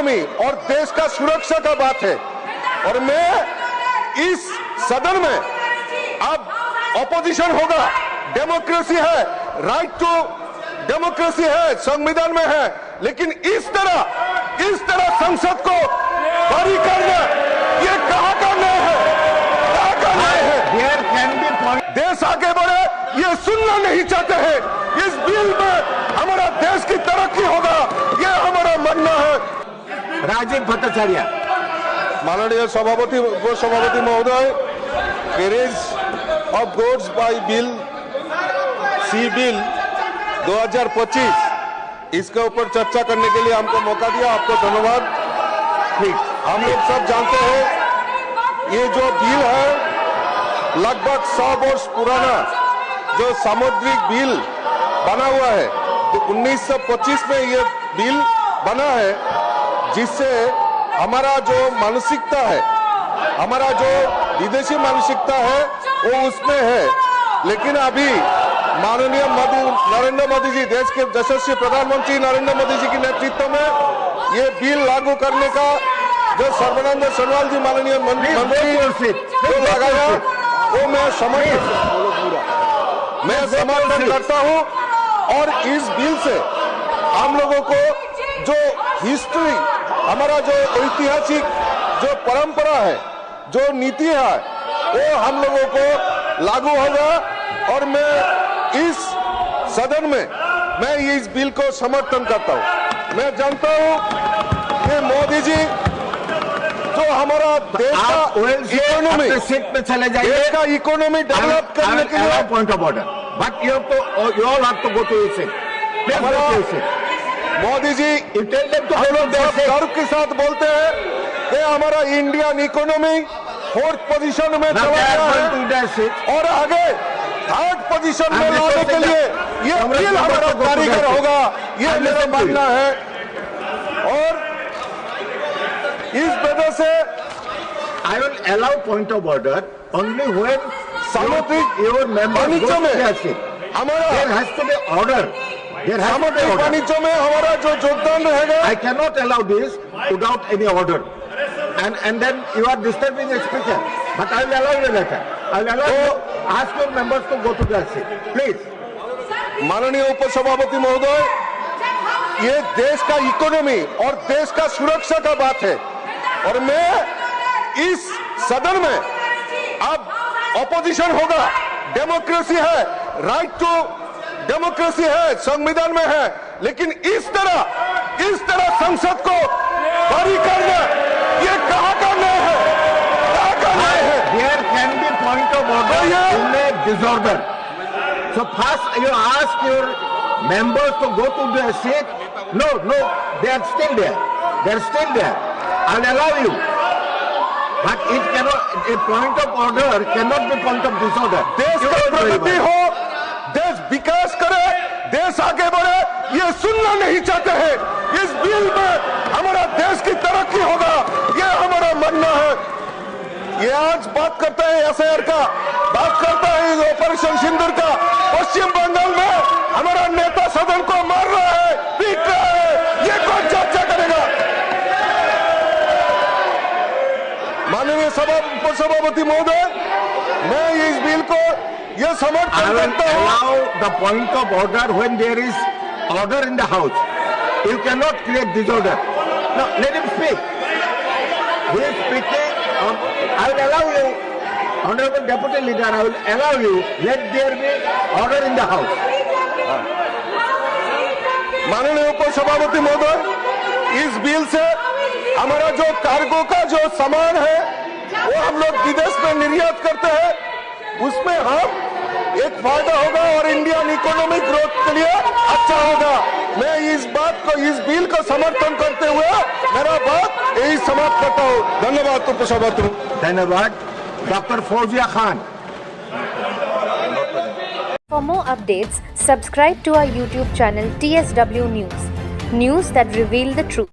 Economy और देश का सुरक्षा का बात है, और मैं इस सदन में अब ऑपोजिशन होगा, डेमोक्रेसी है, राइट टू डेमोक्रेसी है, संविधान में है, लेकिन इस तरह संसद को बरी करना, ये कहाँ का न्याय है, कहाँ का न्याय है? देश आगे बढ़े ये सुनना नहीं चाहते हैं। इस बिल में हमारा देश की तरक्की होगा, ये हमारा मानना है। राजीव भट्टाचार्य। माननीय सभापति उपसभापति महोदय, carriage of goods by bill sea bill 2025 इसके ऊपर चर्चा करने के लिए हमको मौका दिया, आपको धन्यवाद। ठीक, हम लोग सब जानते हैं ये जो बिल है लगभग 100 वर्ष पुराना जो सामुद्रिक बिल बना हुआ है, तो 1925 में ये बिल बना है, जिससे हमारा जो मानसिकता है, हमारा जो विदेशी मानसिकता है वो उसमें है। लेकिन अभी माननीय नरेंद्र मोदी जी, देश के यशस्वी प्रधानमंत्री नरेंद्र मोदी जी के नेतृत्व में ये बिल लागू करने का जो सर्बानंद सोनोवाल जी माननीय मंत्री जो लगाया, वो मैं समर्थन करता हूँ। और इस बिल से हम लोगों को जो हिस्ट्री, हमारा जो ऐतिहासिक जो परंपरा है, जो नीति है, वो हम लोगों को लागू होगा। और मैं इस सदन में मैं इस बिल को समर्थन करता हूं। मैं जानता हूं कि मोदी जी जो हमारा देश का इकोनॉमी, सीट पे चले जाइए, देश का इकोनॉमी डेवलप करने के लिए point of order, but you all have to go to your seat. Modi ji हम लोग गर्व के साथ बोलते हैं कि हमारा इंडियन इकोनॉमी 4th पोजीशन में चला गया है, और आगे 3rd पोजीशन में लाने के लिए ये बिल हमारा कारीगर होगा, ये मेरा मानना है। और इस वजह से I will allow point of order only when सामुद्रिक your member वाणिज्य में हमारा there has to be order. सामुद्रिक वाणिज्य में हमारा जो योगदान रहेगा, I cannot allow this without any order. And then you are disturbing the speaker. But I will allow you later. I will allow you. Ask your members to go to their seat, please. माननीय उपसभापति महोदय, ये देश का economy और देश का सुरक्षा का बात है, और मैं इस सदन में अब ऑपोजिशन होगा, डेमोक्रेसी है, राइट टू डेमोक्रेसी है, संविधान में है, लेकिन इस तरह संसद को बरी करना, ये कहाँ का न्याय है, कहाँ का न्याय है? There can be point of order in a disorder. So first you ask your members to go to their seat. No, they are still there. They are still there. I will allow you. But it cannot. A point of order cannot be point of disorder. देश का प्रगति हो, देश विकास करे, देश आगे बढ़े, ये सुनना नहीं चाहते हैं। इस बिल में हमारा देश की तरक्की होगा, ये हमारा मानना है। ये आज बात करता है एसआईआर का, बात करता है ऑपरेशन सिंदूर का। पश्चिम बंगाल में हमारा नेता सदन को मार रहा है, पीट रहा है, ये कौन चर्चा करेगा? माननीय उपसभापति महोदय, मैं इस बिल को ये समर्थन करता हूँ। Allow the point of order when there is order in the house. You cannot create disorder. No, let him speak. He is speaking. I will allow you, Honorable Deputy Leader, I will allow you, let there be order in the house. माननीय उपसभापति महोदय, इस bill से हमारा जो cargo का जो सामान है वो हम लोग विदेश में निर्यात करते हैं, उसमें हम एक फायदा होगा और इंडियन इकोनॉमिक ग्रोथ के लिए अच्छा होगा। मैं इस बात को, इस बिल को समर्थन करते हुए मेरा बात यही समाप्त करता हूँ। धन्यवाद उपसभापति। धन्यवाद। Doctor Fauzia Khan. For more updates, subscribe to our YouTube channel TSW News. News that reveal the truth.